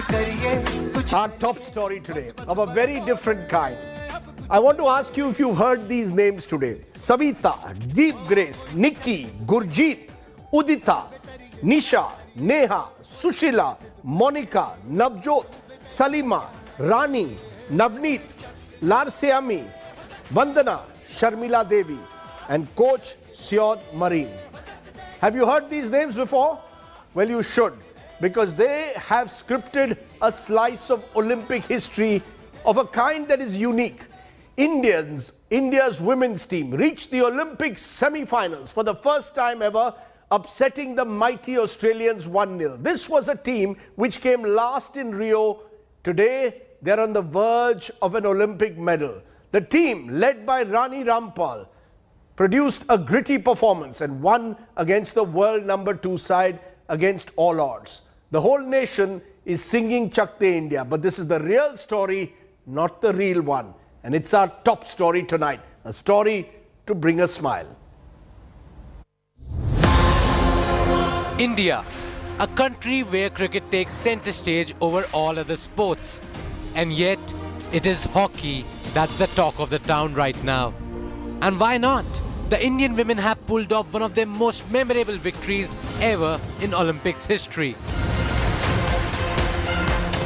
Our top story today of a very different kind. I want to ask you if you heard these names today. Savita, Deep Grace, Nikki, Gurjit, Udita, Nisha, Neha, Sushila, Monica, Navjot, Salima, Rani, Navneet, Larseami, Vandana, Sharmila Devi, and Coach Syod Marine. Have you heard these names before? Well, you should, because they have scripted a slice of Olympic history of a kind that is unique. India's women's team reached the Olympic semi-finals for the first time ever, upsetting the mighty Australians 1-0. This was a team which came last in Rio. Today, they're on the verge of an Olympic medal. The team, led by Rani Rampal, produced a gritty performance and won against the world #2 side against all odds. The whole nation is singing Chak De India, but this is the real story, not the real one. And it's our top story tonight, a story to bring a smile. India, a country where cricket takes center stage over all other sports. And yet, it is hockey that's the talk of the town right now. And why not? The Indian women have pulled off one of their most memorable victories ever in Olympics history.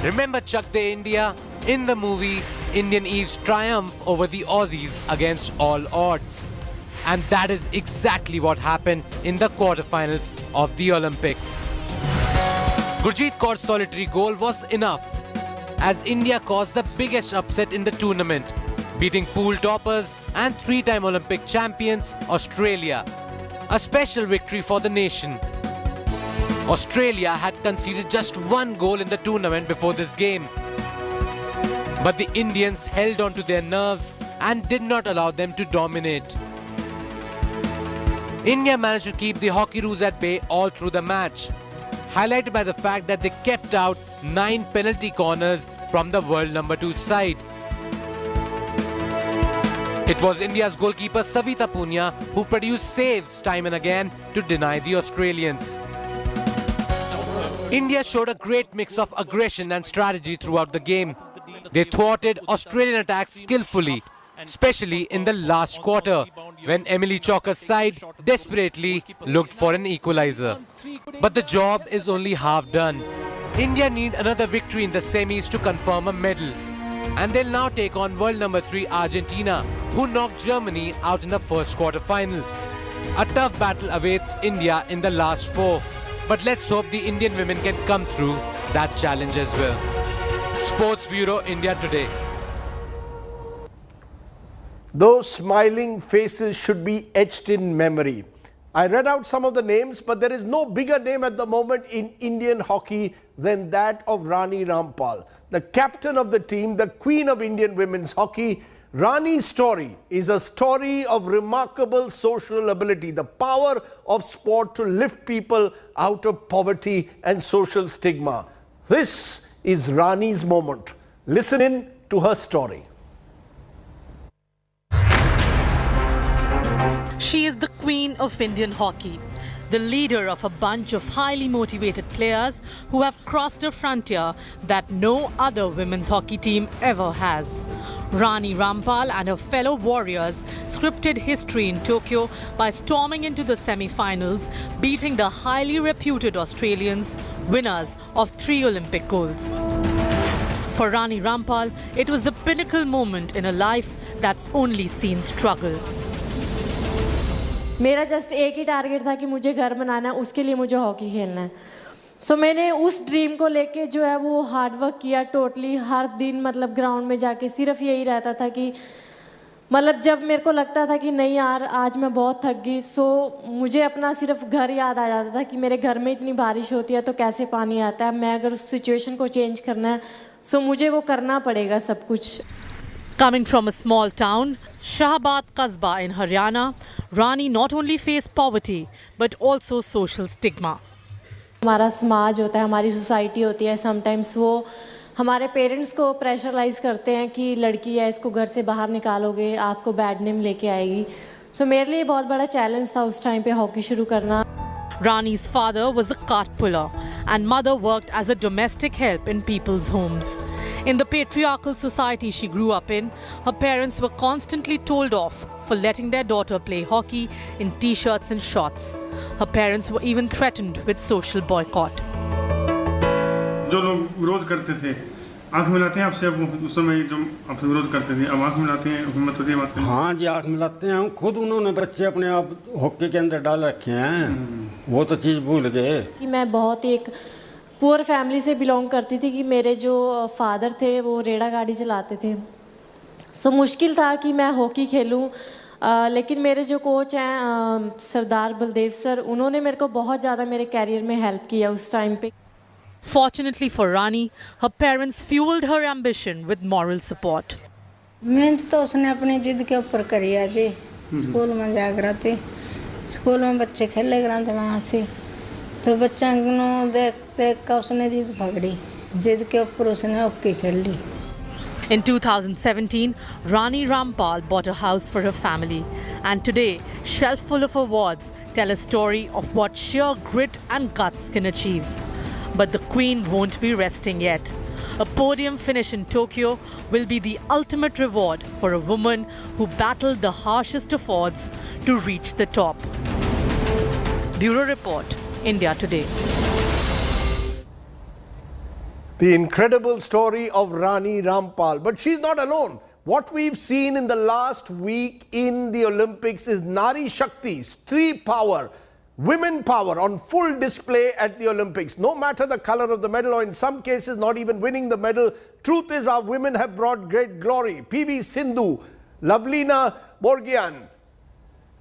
Remember Chak De India? In the movie, Indian Eve's triumph over the Aussies against all odds. And that is exactly what happened in the quarterfinals of the Olympics. Gurjit Kaur's solitary goal was enough, as India caused the biggest upset in the tournament, beating pool toppers and three-time Olympic champions Australia. A special victory for the nation. Australia had conceded just one goal in the tournament before this game. But the Indians held on to their nerves and did not allow them to dominate. India managed to keep the Hockeyroos at bay all through the match, highlighted by the fact that they kept out 9 penalty corners from the world #2 side. It was India's goalkeeper Savita Punia who produced saves time and again to deny the Australians. India showed a great mix of aggression and strategy throughout the game. They thwarted Australian attacks skillfully, especially in the last quarter, when Emily Chalker's side desperately looked for an equalizer. But the job is only half done. India need another victory in the semis to confirm a medal. And they'll now take on world #3 Argentina, who knocked Germany out in the first quarter-final. A tough battle awaits India in the last 4. But let's hope the Indian women can come through that challenge as well. Sports Bureau, India Today. Those smiling faces should be etched in memory. I read out some of the names, but there is no bigger name at the moment in Indian hockey than that of Rani Rampal, the captain of the team, the queen of Indian women's hockey. Rani's story is a story of remarkable social ability, the power of sport to lift people out of poverty and social stigma. This is Rani's moment. Listen in to her story. She is the queen of Indian hockey, the leader of a bunch of highly motivated players who have crossed a frontier that no other women's hockey team ever has. Rani Rampal and her fellow warriors scripted history in Tokyo by storming into the semi-finals, beating the highly reputed Australians, winners of 3 Olympic golds. For Rani Rampal, it was the pinnacle moment in a life that's only seen struggle. मेरा just एक ही target था कि मुझे घर बनाना है, उसके लिए मुझे हॉकी खेलना है. सो मैंने उस ड्रीम को लेके जो है वो हार्ड वर्क किया टोटली. हर दिन मतलब ग्राउंड में जाके सिर्फ यही रहता था कि मतलब जब मेरे को लगता था कि नहीं यार आज मैं बहुत थक गई, सो मुझे अपना सिर्फ घर याद आ जाता था कि मेरे घर में इतनी बारिश होती है तो कैसे पानी आता है. मैं अगर उस सिचुएशन को चेंज करना है सो मुझे वो करना पड़ेगा सब कुछ. Coming from a small town, Shahabad Qasba in Haryana, Rani not only faced poverty but also social stigma. हमारा समाज होता है, हमारी सोसाइटी होती है, समटाइम्स वो हमारे पेरेंट्स को प्रेशराइज करते हैं कि लड़की है इसको घर से बाहर निकालोगे आपको बैड नेम लेके आएगी. सो मेरे लिए बहुत बड़ा चैलेंज था उस टाइम पे हॉकी शुरू करना. Rani's father was a cart puller and mother worked as a domestic help in people's homes. In the patriarchal society she grew up in, her parents were constantly told off for letting their daughter play hockey in t-shirts and shorts. Her parents were even threatened with social boycott. जो लोग विरोध करते थे, आंख मिलाते हैं आपसे, उस समय जो आपसे विरोध करते थे, अब आंख मिलाते हैं, हिम्मत होती है बात करने? हाँ जी, आंख मिलाते हैं। हम खुद उन्होंने बच्चे अपने आप हॉकी के अंदर डाल रखे हैं, वो तो चीज़ भूल गए। कि मैं बहुत ही एक पुअर फैमिली से बिलोंग करती थी कि मेरे जो फादर थे वो रेड़ा गाड़ी चलाते थे। सो मुश्किल था कि मैं हॉकी खेलूं, लेकिन मेरे जो कोच हैं सरदार बलदेव सर, उन्होंने मेरे को बहुत ज़्यादा मेरे कैरियर में हेल्प किया उस टाइम पे। Fortunately for Rani, her parents fueled her ambition with moral support. मेहनत तो उसने अपनी जिद के ऊपर करी है जी। स्कूल में जा कर थे, स्कूल में बच्चे खेले कराते वहाँ से, तो बच्चा को देख देख कर उसने जिद पकड़ी, जिद के ऊपर उसने हॉकी खेल ली। In 2017, Rani Rampal bought a house for her family, and today, shelf full of awards tell a story of what sheer grit and guts can achieve. But the Queen won't be resting yet. A podium finish in Tokyo will be the ultimate reward for a woman who battled the harshest of odds to reach the top. Bureau Report, India Today. The incredible story of Rani Rampal. But she's not alone. What we've seen in the last week in the Olympics is Nari Shakti, street power, women power on full display at the Olympics. No matter the color of the medal, or in some cases not even winning the medal, truth is our women have brought great glory. PV Sindhu, Lavlina Borgian,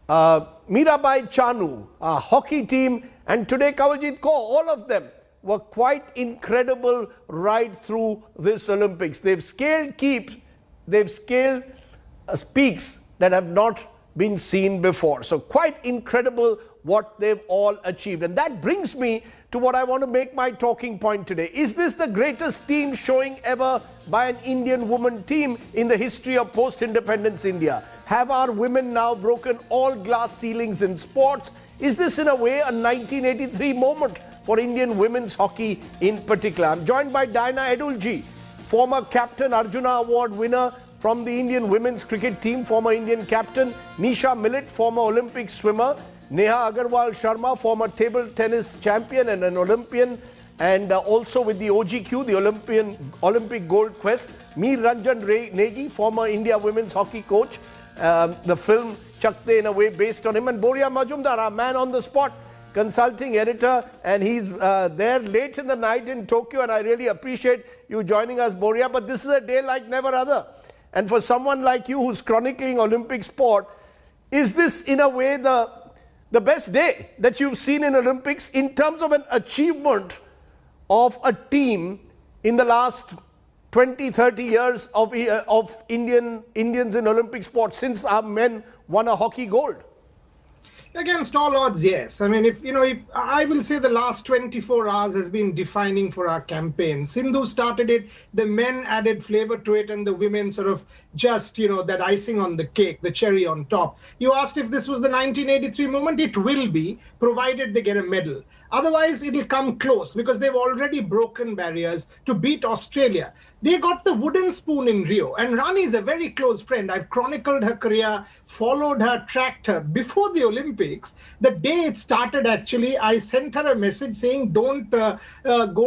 Mirabai Chanu, our hockey team, and today Gurjit Kaur, all of them were quite incredible right through this Olympics. They've scaled peaks that have not been seen before. So quite incredible what they've all achieved. And that brings me to what I want to make my talking point today. Is this the greatest team showing ever by an Indian woman team in the history of post-independence India? Have our women now broken all glass ceilings in sports? Is this in a way a 1983 moment for Indian women's hockey in particular? I'm joined by Diana Edulji, former captain, Arjuna Award winner from the Indian women's cricket team, former Indian captain, Nisha Millet, former Olympic swimmer, Neha Agarwal Sharma, former table tennis champion and an Olympian, and also with the OGQ, the Olympic Gold Quest, Meer Ranjan Negi, former India women's hockey coach, the film Chakde in a way based on him, and Boria Majumdar, our man on the spot, consulting editor, and he's there late in the night in Tokyo, and I really appreciate you joining us, Boria. But this is a day like never other, and for someone like you who's chronicling Olympic sport, is this in a way the best day that you've seen in Olympics in terms of an achievement of a team in the last 20-30 years of Indians in Olympic sport since our men won a hockey gold? Against all odds, yes. I mean, if I will say the last 24 hours has been defining for our campaign. Sindhu started it, the men added flavor to it, and the women sort of just, that icing on the cake, the cherry on top. You asked if this was the 1983 moment. It will be, provided they get a medal. Otherwise, it'll come close because they've already broken barriers to beat Australia. They got the wooden spoon in Rio, and Rani is a very close friend. I've chronicled her career, followed her, tracked her. Before the Olympics, the day it started actually, I sent her a message saying, don't go,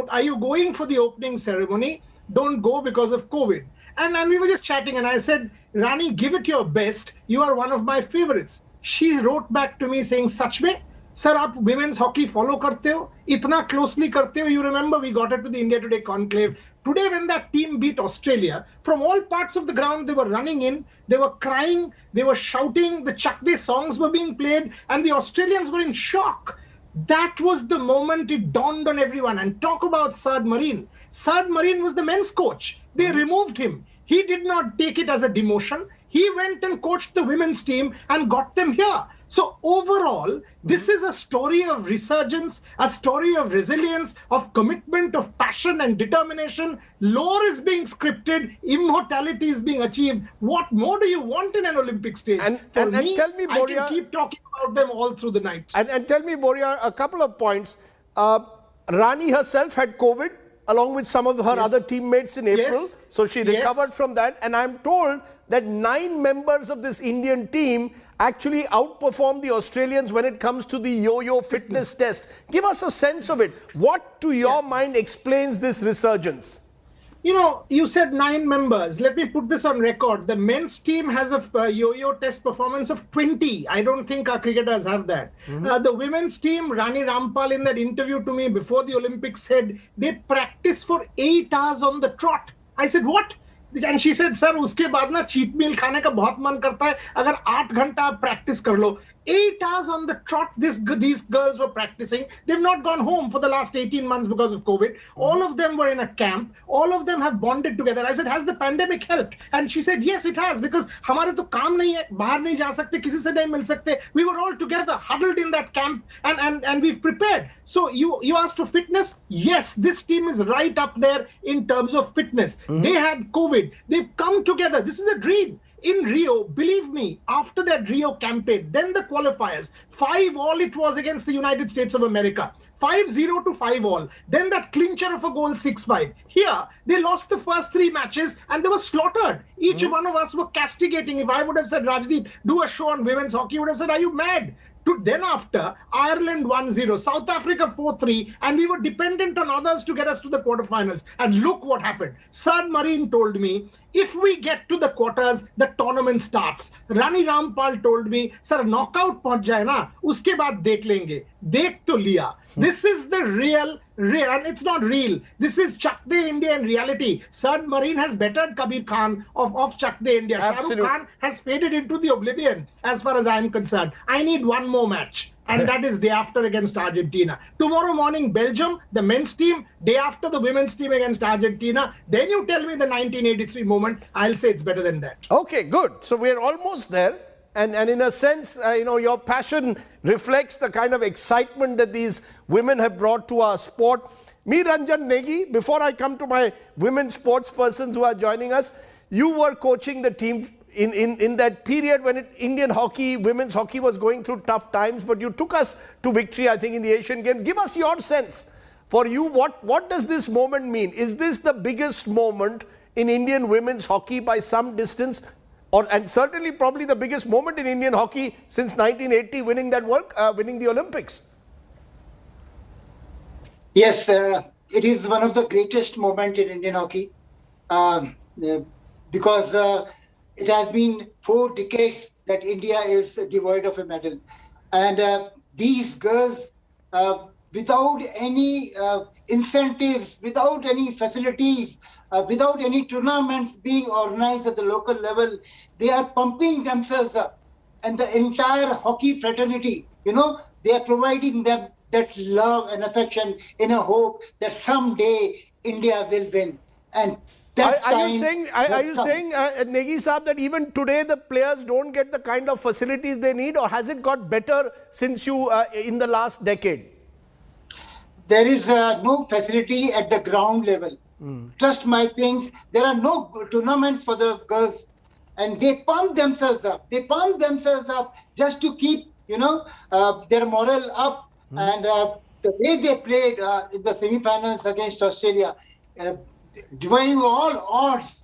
are you going for the opening ceremony? Don't go because of COVID. And we were just chatting, and I said, Rani, give it your best. You are one of my favorites. She wrote back to me saying, Sach mein? Sir, आप women's hockey follow करते हो, इतना closely करते हो. You remember we got it to the India Today conclave. Today, when that team beat Australia, from all parts of the ground, they were running in, they were crying, they were shouting, the Chakde songs were being played, and the Australians were in shock. That was the moment it dawned on everyone. And talk about Sard Marine. Sard Marine was the men's coach. They removed him. He did not take it as a demotion. He went and coached the women's team and got them here. So overall, this is a story of resurgence, a story of resilience, of commitment, of passion and determination. Lore is being scripted, immortality is being achieved. What more do you want in an Olympic stage? And tell me, I can keep talking about them all through the night. And tell me, Boria, a couple of points. Rani herself had COVID along with some of her other teammates in April. So she recovered from that. And I'm told that 9 members of this Indian team actually outperformed the Australians when it comes to the yo-yo fitness test. Give us a sense of it. What, to your mind, explains this resurgence? You know, you said 9 members. Let me put this on record. The men's team has a yo-yo test performance of 20. I don't think our cricketers have that. The women's team, Rani Rampal, in that interview to me before the Olympics, said they practice for 8 hours on the trot. I said, what? And she said, sir, उसके बाद ना cheat meal खाने का बहुत मन करता है. अगर 8 घंटा आप practice कर लो. 8 hours on the trot, these girls were practicing. They've not gone home for the last 18 months because of COVID. All of them were in a camp. All of them have bonded together. I said, has the pandemic helped? And she said, yes, it has, because हमारे तो काम नहीं है, बाहर नहीं जा सकते, किसी से नहीं मिल सकते. We were all together, huddled in that camp, and we've prepared. So you asked for fitness? Yes, this team is right up there in terms of fitness. They had COVID. They've come together. This is a dream. In Rio, believe me, after that Rio campaign, then the qualifiers, 5-all it was against the United States of America. 5-0 to 5-all. Then that clincher of a goal, 6-5. Here, they lost the first 3 matches and they were slaughtered. Each one of us were castigating. If I would have said, Rajdeep, do a show on women's hockey, would have said, are you mad? Then after, Ireland 1-0, South Africa 4-3, and we were dependent on others to get us to the quarterfinals. And look what happened. Submarine told me, if we get to the quarters, the tournament starts. Rani Rampal told me, sir, knockout पहुंच जाए ना, उसके बाद देख लेंगे. देख तो लिया. This is the real, and it's not real. This is Chak De India in reality. Submarine has bettered Kabir Khan of Chak De India. Shah Rukh Khan has faded into the oblivion as far as I am concerned. I need one more match. And that is day after against Argentina. Tomorrow morning, Belgium, the men's team. Day after, the women's team against Argentina. Then you tell me the 1983 moment. I'll say it's better than that. Okay, good. So we're almost there. And in a sense, your passion reflects the kind of excitement that these women have brought to our sport. Me, Ranjan Negi, before I come to my women sports persons who are joining us, you were coaching the team in that period when Indian hockey, women's hockey was going through tough times, but you took us to victory, I think, in the Asian Games. Give us your sense. For you, what does this moment mean? Is this the biggest moment in Indian women's hockey by some distance? And certainly probably the biggest moment in Indian hockey since 1980, winning the Olympics? Yes, it is one of the greatest moments in Indian hockey because it has been 4 decades that India is devoid of a medal. And these girls, without any incentives, without any facilities, without any tournaments being organized at the local level, they are pumping themselves up. And the entire hockey fraternity, they are providing them that love and affection in a hope that someday India will win. And are you saying, Negi Saab, that even today the players don't get the kind of facilities they need, or has it got better since you in the last decade? There is no facility at the ground level. Trust my things. There are no tournaments for the girls, and they pump themselves up. They pump themselves up just to keep, their morale up. And the way they played in the semi-finals against Australia, defying all odds.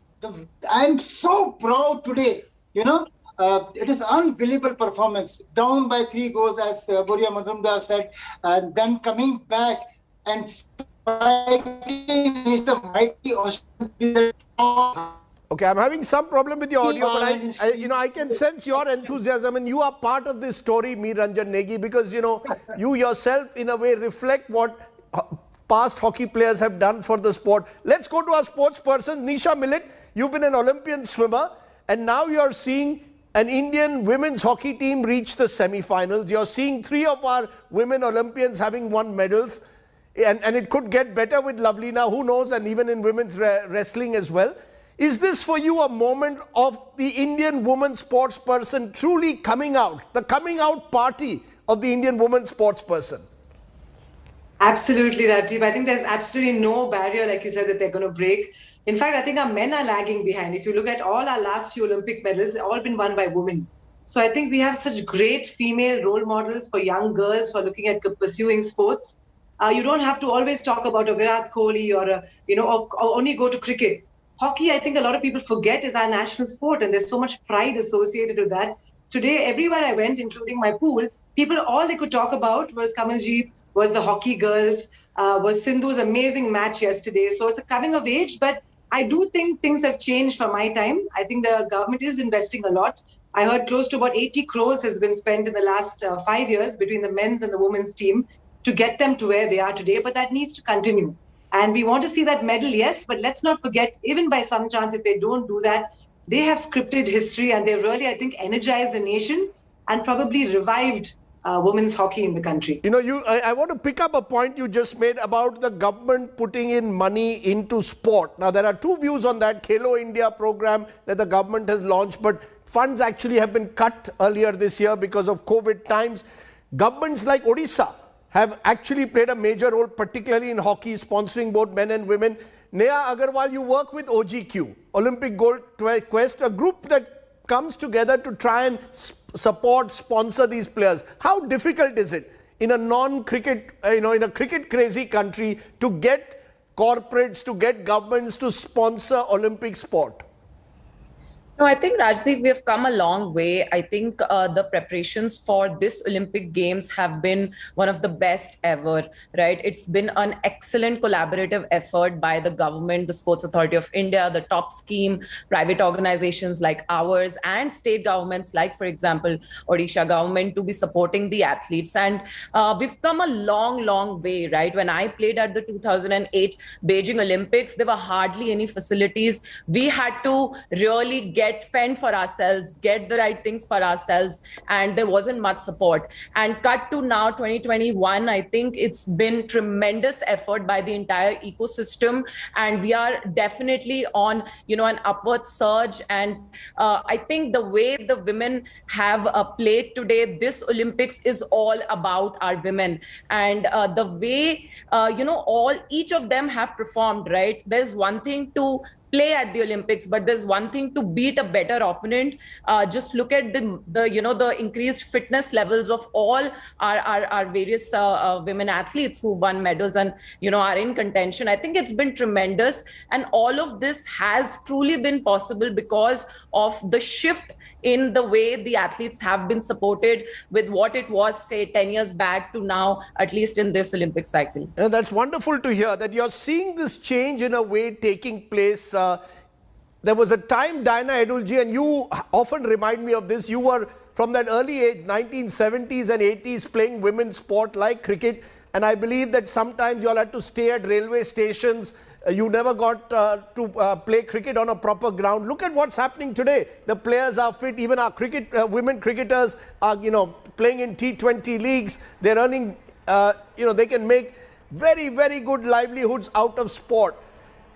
I'm so proud today. It is unbelievable performance. Down by 3 goals, as Boria Majumdar said, and then coming back and fighting against the mighty Australia. Okay, I'm having some problem with your audio, but I can sense your enthusiasm, and you are part of this story, me, Ranjan Negi, because you yourself in a way reflect what past hockey players have done for the sport. Let's go to our sports person, Nisha Millet. You've been an Olympian swimmer, and now you're seeing an Indian women's hockey team reach the semi-finals. You're seeing 3 of our women Olympians having won medals, and it could get better with Lovelina, who knows, and even in women's wrestling as well. Is this for you a moment of the Indian woman sports person truly coming out, the coming out party of the Indian woman sports person? Absolutely, Rajdeep. I think there's absolutely no barrier, like you said, that they're going to break. In fact, I think our men are lagging behind. If you look at all our last few Olympic medals, they've all been won by women. So I think we have such great female role models for young girls who are looking at pursuing sports. You don't have to always talk about a Virat Kohli or only go to cricket. Hockey, I think a lot of people forget, is our national sport, and there's so much pride associated with that. Today, everywhere I went, including my pool, people, all they could talk about was Kamaljeet, was the hockey girls, was Sindhu's amazing match yesterday. So it's a coming of age, but I do think things have changed for my time. I think the government is investing a lot. I heard close to about 80 crores has been spent in the last 5 years between the men's and the women's team to get them to where they are today, but that needs to continue. And we want to see that medal, yes, but let's not forget, even by some chance, if they don't do that, they have scripted history and they really, I think, energized the nation and probably revived women's hockey in the country. You know, I want to pick up a point you just made about the government putting in money into sport. Now, there are two views on that. Khelo India program that the government has launched, but funds actually have been cut earlier this year because of COVID times. Governments like Odisha have actually played a major role, particularly in hockey, sponsoring both men and women. Neha Agarwal, you work with OGQ, Olympic Gold Quest, a group that comes together to try and support, sponsor these players. How difficult is it in a non-cricket, in a cricket-crazy country to get corporates, to get governments to sponsor Olympic sport? No, I think, Rajdeep, we have come a long way. I think the preparations for this Olympic Games have been one of the best ever, right? It's been an excellent collaborative effort by the government, the Sports Authority of India, the top scheme, private organizations like ours, and state governments like, for example, Odisha government, to be supporting the athletes. And we've come a long, long way, right? When I played at the 2008 Beijing Olympics, there were hardly any facilities. We had to really fend for ourselves, get the right things for ourselves, and there wasn't much support. And cut to now 2021, I think it's been tremendous effort by the entire ecosystem, and we are definitely on an upward surge. And I think the way the women have played today, this Olympics is all about our women, and the way each of them have performed, right? There's one thing to play at the Olympics, but there's one thing to beat a better opponent. Just look at the increased fitness levels of all our various women athletes who won medals and are in contention. I think it's been tremendous, and all of this has truly been possible because of the shift in the way the athletes have been supported with what it was, say, 10 years back to now, at least in this Olympic cycle. And that's wonderful to hear that you're seeing this change in a way taking place. There was a time, Diana Edulji, and you often remind me of this, you were from that early age, 1970s and 80s, playing women's sport like cricket. And I believe that sometimes you all had to stay at railway stations. You never got to play cricket on a proper ground. Look at what's happening today. The players are fit. Even our women cricketers are, playing in T20 leagues. They're earning, they can make very, very good livelihoods out of sport.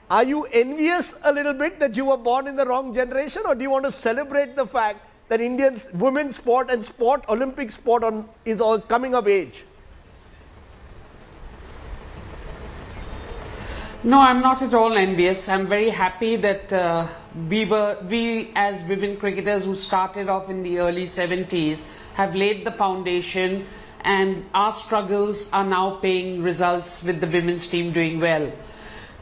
Are you envious a little bit that you were born in the wrong generation, or do you want to celebrate the fact that Indian women's sport and Olympic sport is all coming of age? No, I'm not at all envious. I'm very happy that we as women cricketers who started off in the early 70s have laid the foundation, and our struggles are now paying results with the women's team doing well.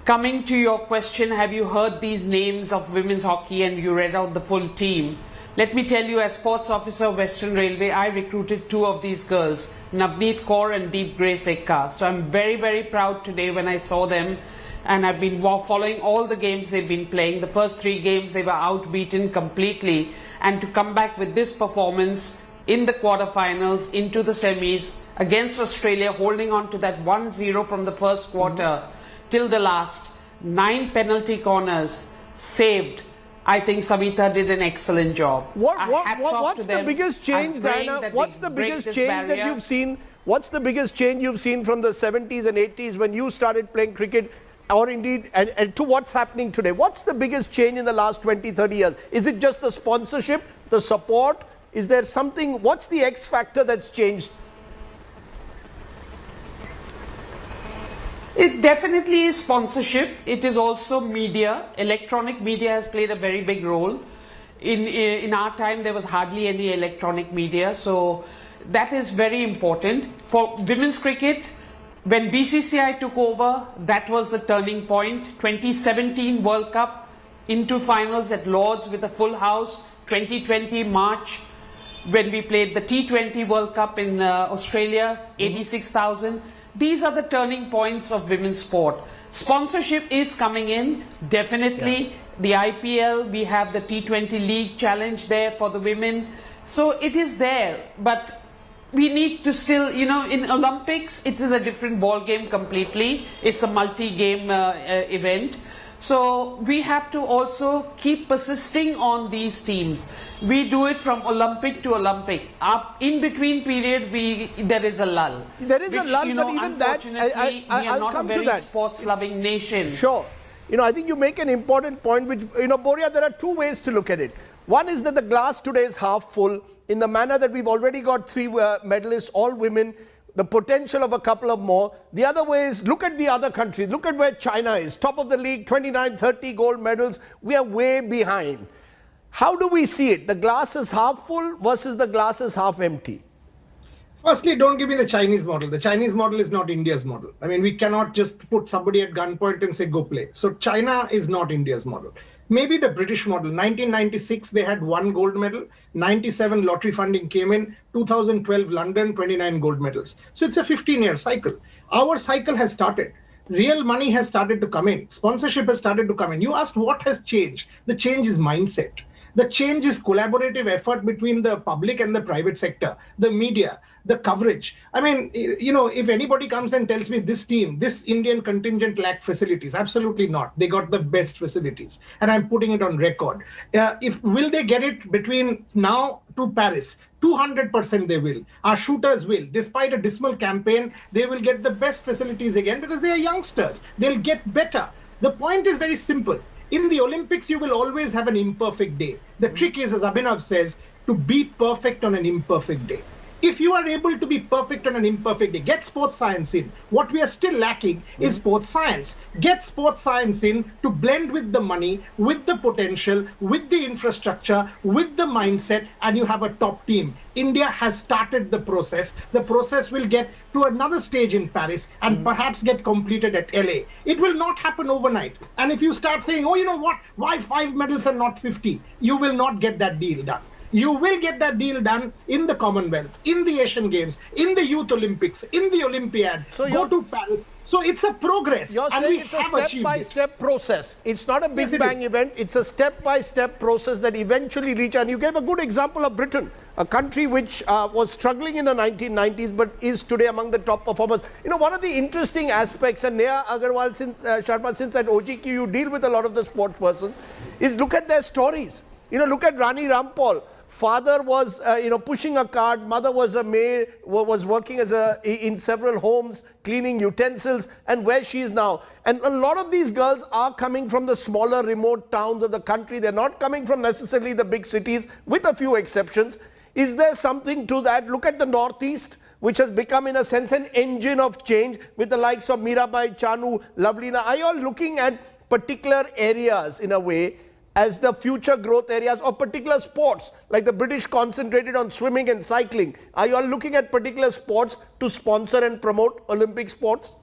Coming to your question, have you heard these names of women's hockey and you read out the full team? Let me tell you, as sports officer of Western Railway, I recruited two of these girls, Navneet Kaur and Deep Grace Ekka. So I'm very, very proud today when I saw them, and I've been following all the games they've been playing. The first 3 games they were outbeaten completely, and to come back with this performance in the quarterfinals, into the semis against Australia, holding on to that 1-0 from the first quarter till the last, 9 penalty corners saved. I think Savita did an excellent job. What's the biggest change, Diana? What's the biggest change that you've seen? What's the biggest change you've seen from the 70s and 80s when you started playing cricket or indeed, and to what's happening today? What's the biggest change in the last 20, 30 years? Is it just the sponsorship, the support? Is there something, what's the X factor that's changed? It definitely is sponsorship. It is also media. Electronic media has played a very big role. In our time, there was hardly any electronic media. So that is very important. For women's cricket, when BCCI took over, that was the turning point. 2017 World Cup into finals at Lord's with a full house. 2020 March, when we played the T20 World Cup in Australia, 86,000. These are the turning points of women's sport. Sponsorship is coming in, definitely. Yeah. The IPL, we have the T20 League Challenge there for the women. So it is there, but we need to still, you know, in Olympics, it is a different ball game completely. It's a multi-game event. So we have to also keep persisting on these teams. We do it from Olympic to Olympic. In between period, there is a lull. There is a lull, but even that, we are not a very sports-loving nation. Sure. You know, I think you make an important point, which, you know, Boria, there are two ways to look at it. One is that the glass today is half full in the manner that we've already got 3 medalists, all women, the potential of a couple of more. The other way is, look at the other countries. Look at where China is. Top of the league, 29, 30 gold medals. We are way behind. How do we see it? The glass is half full versus the glass is half empty. Firstly, don't give me the Chinese model. The Chinese model is not India's model. I mean, we cannot just put somebody at gunpoint and say, go play. So China is not India's model. Maybe the British model. 1996, they had 1 gold medal. 97 lottery funding came in. 2012 London, 29 gold medals. So it's a 15-year cycle. Our cycle has started. Real money has started to come in. Sponsorship has started to come in. You asked what has changed. The change is mindset. The change is collaborative effort between the public and the private sector, the media, the coverage. I mean, you know, if anybody comes and tells me this team, this Indian contingent lacked facilities, absolutely not. They got the best facilities, and I'm putting it on record. Will they get it between now to Paris? 200% they will. Our shooters will. Despite a dismal campaign, they will get the best facilities again because they are youngsters. They'll get better. The point is very simple. In the Olympics, you will always have an imperfect day. The trick is, as Abhinav says, to be perfect on an imperfect day. If you are able to be perfect on an imperfect day, get sports science in. What we are still lacking is sports science. Get sports science in to blend with the money, with the potential, with the infrastructure, with the mindset, and you have a top team. India has started the process. The process will get to another stage in Paris and perhaps get completed at LA. It will not happen overnight. And if you start saying, oh, you know what, why 5 medals and not 50? You will not get that deal done. You will get that deal done in the Commonwealth, in the Asian Games, in the Youth Olympics, in the Olympiad. So go to Paris. So it's a progress. You're saying it's a step-by-step process. It's not a big bang event. It's a step-by-step process that eventually reaches. And you gave a good example of Britain, a country which was struggling in the 1990s but is today among the top performers. You know, one of the interesting aspects, and Neha Agarwal, Sharma, since at OGQ you deal with a lot of the sports persons, is look at their stories. You know, look at Rani Rampal. Father was, pushing a cart. Mother was a maid, was working as in several homes, cleaning utensils, and where she is now. And a lot of these girls are coming from the smaller, remote towns of the country. They're not coming from necessarily the big cities, with a few exceptions. Is there something to that? Look at the Northeast, which has become, in a sense, an engine of change with the likes of Mirabai, Chanu, Lavlina. Are you all looking at particular areas, in a way, as the future growth areas, or particular sports, like the British concentrated on swimming and cycling? Are you all looking at particular sports to sponsor and promote Olympic sports?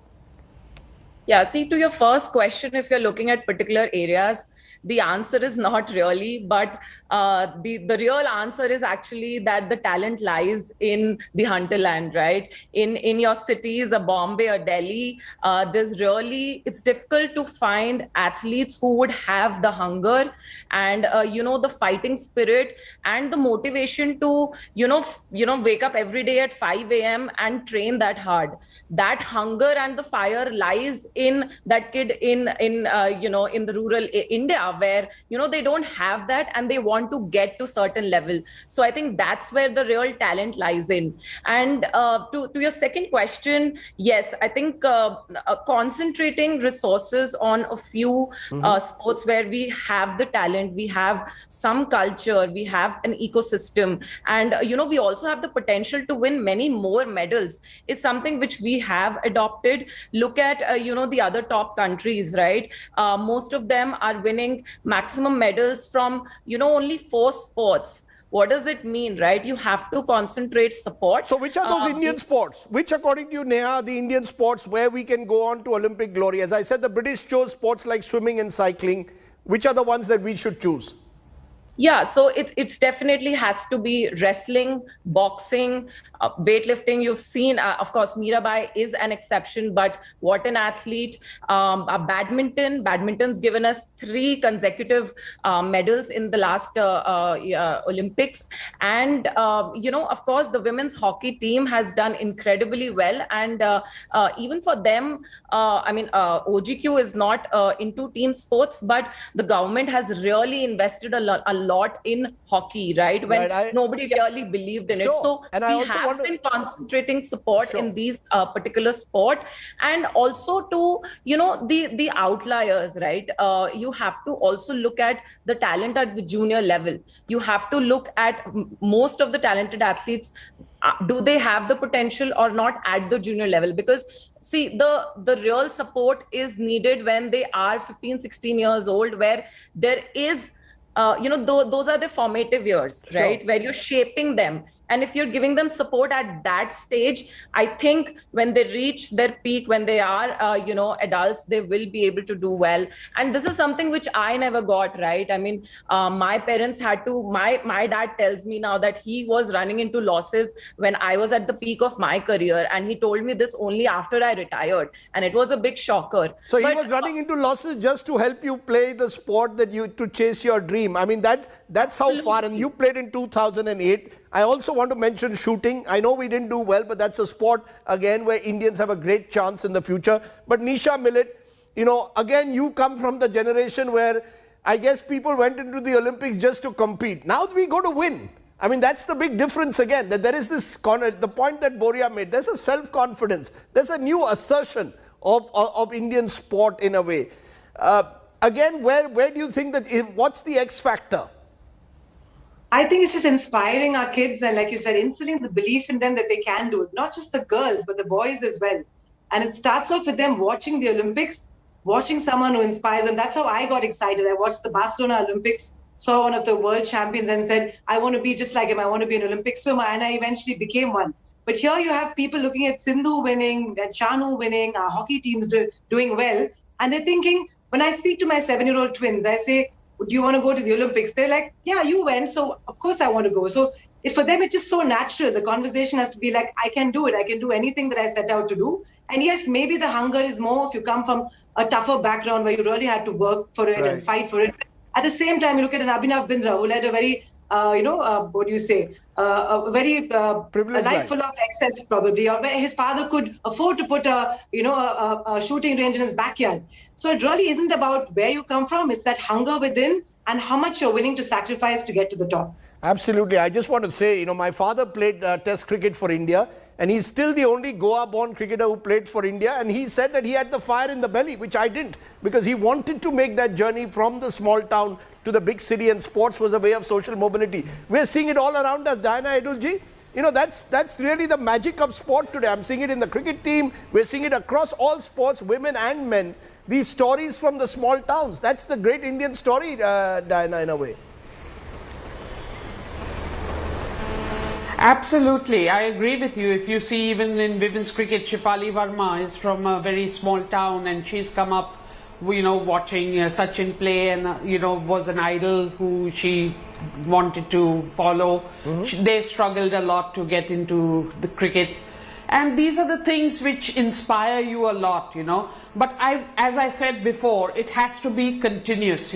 Yeah, see, to your first question, if you're looking at particular areas, the answer is not really, but the real answer is actually that the talent lies in the hinterland, right? In your cities, a Bombay or Delhi, it's difficult to find athletes who would have the hunger and, the fighting spirit and the motivation to, wake up every day at 5 a.m. and train that hard. That hunger and the fire lies in that kid in the rural India, where they don't have that and they want to get to certain level. So I think that's where the real talent lies in. And to your second question, yes, I think concentrating resources on a few sports where we have the talent, we have some culture, we have an ecosystem, and we also have the potential to win many more medals is something which we have adopted. Look at the other top countries, right? Most of them are winning maximum medals from only 4 sports. What does it mean, right? You have to concentrate support. So which are those Indian sports? Which, according to you, Neha, are the Indian sports where we can go on to Olympic glory? As I said, the British chose sports like swimming and cycling. Which are the ones that we should choose? Yeah, so it's definitely has to be wrestling, boxing, weightlifting. You've seen, of course, Mirabai is an exception, but what an athlete. Badminton's given us 3 consecutive medals in the last Olympics. And, of course, the women's hockey team has done incredibly well. And even for them, OGQ is not into team sports, but the government has really invested a lot in hockey, right? When nobody really believed in it. So and we have been concentrating support in these particular sport, and also to, the outliers, right? You have to also look at the talent at the junior level. You have to look at most of the talented athletes. Do they have the potential or not at the junior level? Because see, the real support is needed when they are 15, 16 years old, where there is those are the formative years, right? Where you're shaping them. And if you're giving them support at that stage, I think when they reach their peak, when they are, adults, they will be able to do well. And this is something which I never got, right? I mean, my parents had to, my dad tells me now that he was running into losses when I was at the peak of my career. And he told me this only after I retired. And it was a big shocker. So he was running into losses just to help you play the sport to chase your dream. I mean, that's how far. And you played in 2008. I also want to mention shooting. I know we didn't do well, but that's a sport, again, where Indians have a great chance in the future. But Nisha Millet, again, you come from the generation where I guess people went into the Olympics just to compete. Now we go to win. I mean, that's the big difference again, that there is this, the point that Boria made, there's a self-confidence. There's a new assertion of Indian sport in a way. Again, where do you think that, what's the X factor? I think it's just inspiring our kids and, like you said, instilling the belief in them that they can do it. Not just the girls, but the boys as well. And it starts off with them watching the Olympics, watching someone who inspires them. That's how I got excited. I watched the Barcelona Olympics, saw one of the world champions and said, I want to be just like him. I want to be an Olympic swimmer. And I eventually became one. But here you have people looking at Sindhu winning, and Chanu winning, our hockey teams doing well. And they're thinking, when I speak to my 7-year-old twins, I say, do you want to go to the Olympics? They're like, yeah, you went, so of course I want to go. So for them, it's just so natural. The conversation has to be like, I can do it. I can do anything that I set out to do. And yes, maybe the hunger is more if you come from a tougher background where you really had to work for it and fight for it. At the same time, you look at an Abhinav Bindra who led a very, what do you say, a very a life full of excess probably, or where his father could afford to put a shooting range in his backyard. So it really isn't about where you come from. It's that hunger within and how much you're willing to sacrifice to get to the top. Absolutely. I just want to say, my father played Test cricket for India, and he's still the only Goa-born cricketer who played for India. And he said that he had the fire in the belly, which I didn't, because he wanted to make that journey from the small town to the big city, and sports was a way of social mobility. We're seeing it all around us, Diana Edulji. That's really the magic of sport today. I'm seeing it in the cricket team. We're seeing it across all sports, women and men. These stories from the small towns. That's the great Indian story, Diana, in a way. Absolutely, I agree with you. If you see even in women's cricket, Shefali Verma is from a very small town, and she's come up, watching Sachin play, and was an idol who she wanted to follow. They struggled a lot to get into the cricket, and these are the things which inspire you a lot, But as I said before, it has to be continuous,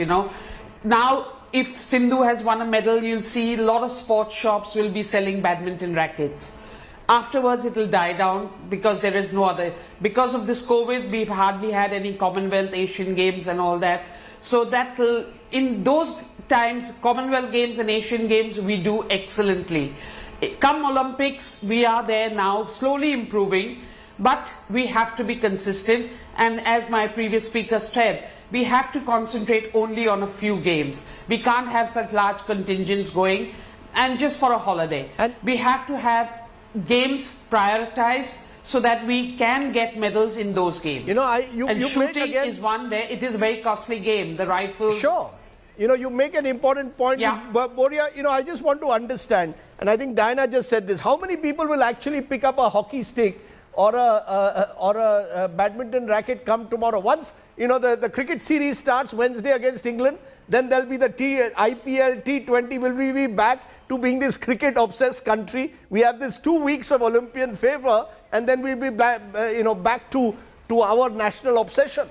Now, if Sindhu has won a medal, you'll see a lot of sports shops will be selling badminton rackets. Afterwards, it will die down because there is no other. Because of this COVID, we've hardly had any Commonwealth, Asian Games and all that. So that will, in those times, Commonwealth Games and Asian Games, we do excellently. Come Olympics, we are there now, slowly improving, but we have to be consistent. And as my previous speaker said, we have to concentrate only on a few games. We can't have such large contingents going and just for a holiday. And we have to have games prioritized so that we can get medals in those games. And shooting is one there. It is a very costly game, the rifles. Sure. You make an important point. Yeah. But Boria, I just want to understand, and I think Diana just said this, how many people will actually pick up a hockey stick or a badminton racket come tomorrow? Once, the cricket series starts Wednesday against England, then there'll be the IPL, T20. Will we be back to being this cricket-obsessed country? We have this 2 weeks of Olympian favor, and then we'll be back, back to our national obsession.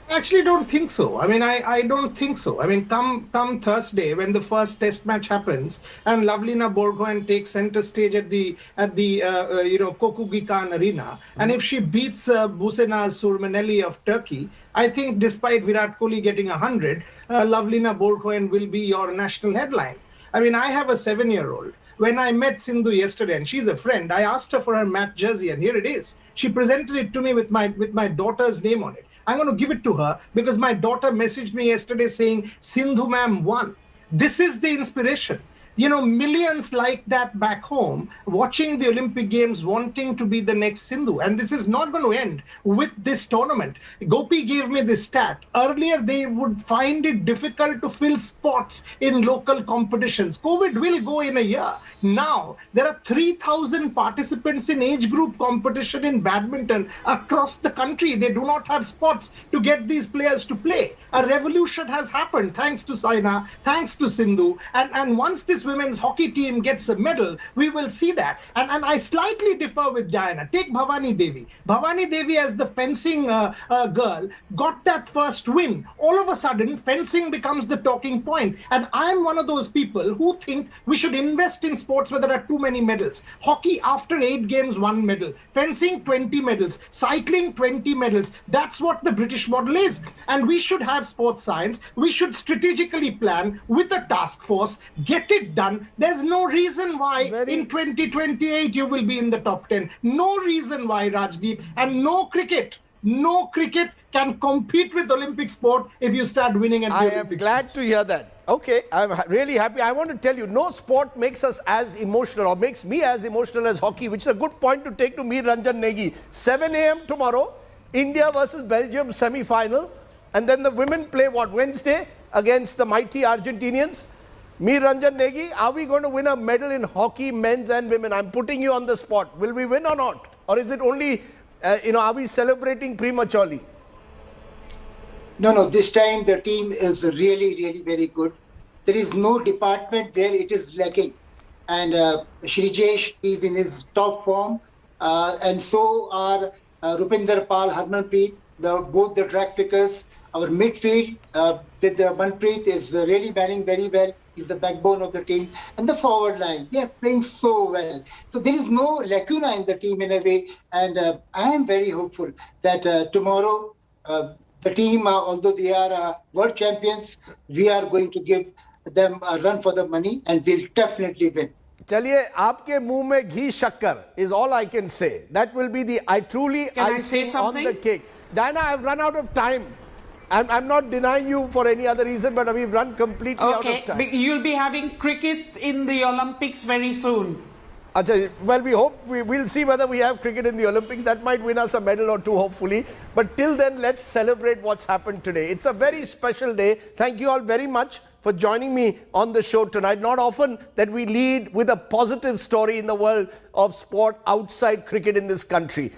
I actually don't think so. I mean, I don't think so. I mean, come Thursday when the first test match happens and Lavlina Borgohain takes center stage at the Kokugikan Arena, and if she beats Busenaz Surmaneli of Turkey, I think despite Virat Kohli getting 100, Lavlina Borgohain will be your national headline. I mean, I have a 7-year-old. When I met Sindhu yesterday, and she's a friend, I asked her for her match jersey, and here it is. She presented it to me with my daughter's name on it. I'm going to give it to her because my daughter messaged me yesterday saying, Sindhu ma'am won. This is the inspiration. Millions like that back home, watching the Olympic Games, wanting to be the next Sindhu. And this is not going to end with this tournament. Gopi gave me this stat. Earlier, they would find it difficult to fill spots in local competitions. COVID will go in a year. Now, there are 3,000 participants in age group competition in badminton across the country. They do not have spots to get these players to play. A revolution has happened thanks to Saina, thanks to Sindhu. And once this women's hockey team gets a medal, we will see that. And I slightly differ with Diana. Take Bhavani Devi. Bhavani Devi, as the fencing girl, got that first win. All of a sudden, fencing becomes the talking point. And I'm one of those people who think we should invest in sports where there are too many medals. Hockey, after 8 games, 1 medal. Fencing, 20 medals. Cycling, 20 medals. That's what the British model is. And we should have sports science. We should strategically plan with a task force, get it done. There's no reason why in 2028 you will be in the top 10. No reason why, Rajdeep. And no cricket can compete with Olympic sport if you start winning at the Olympics. I am glad to hear that. Okay, I'm really happy. I want to tell you, no sport makes us as emotional or makes me as emotional as hockey, which is a good point to take to Mir Ranjan Negi. 7 a.m. tomorrow, India versus Belgium semi-final. And then the women play, Wednesday against the mighty Argentinians. Mir Ranjan Negi, are we going to win a medal in hockey, men's and women? I'm putting you on the spot. Will we win or not? Or is it only, are we celebrating prematurely? No, this time the team is really, really very good. There is no department there, it is lacking. And Shrijesh is in his top form. And so are Rupinder Pal, Harmanpreet, both the track flickers. Our midfield with Manpreet is really batting very well. He's the backbone of the team. And the forward line, they are playing so well. So there is no lacuna in the team in a way. And I am very hopeful that tomorrow the team, although they are world champions, we are going to give them a run for the money and we'll definitely win. Chaliye, aapke muh mein ghee shakkar is all I can say. That will be the icing on the cake. Diana, I've run out of time. I'm not denying you for any other reason, but we've run completely out of time. You'll be having cricket in the Olympics very soon. Well, we'll see whether we have cricket in the Olympics. That might win us a medal or two, hopefully. But till then, let's celebrate what's happened today. It's a very special day. Thank you all very much for joining me on the show tonight. Not often that we lead with a positive story in the world of sport outside cricket in this country.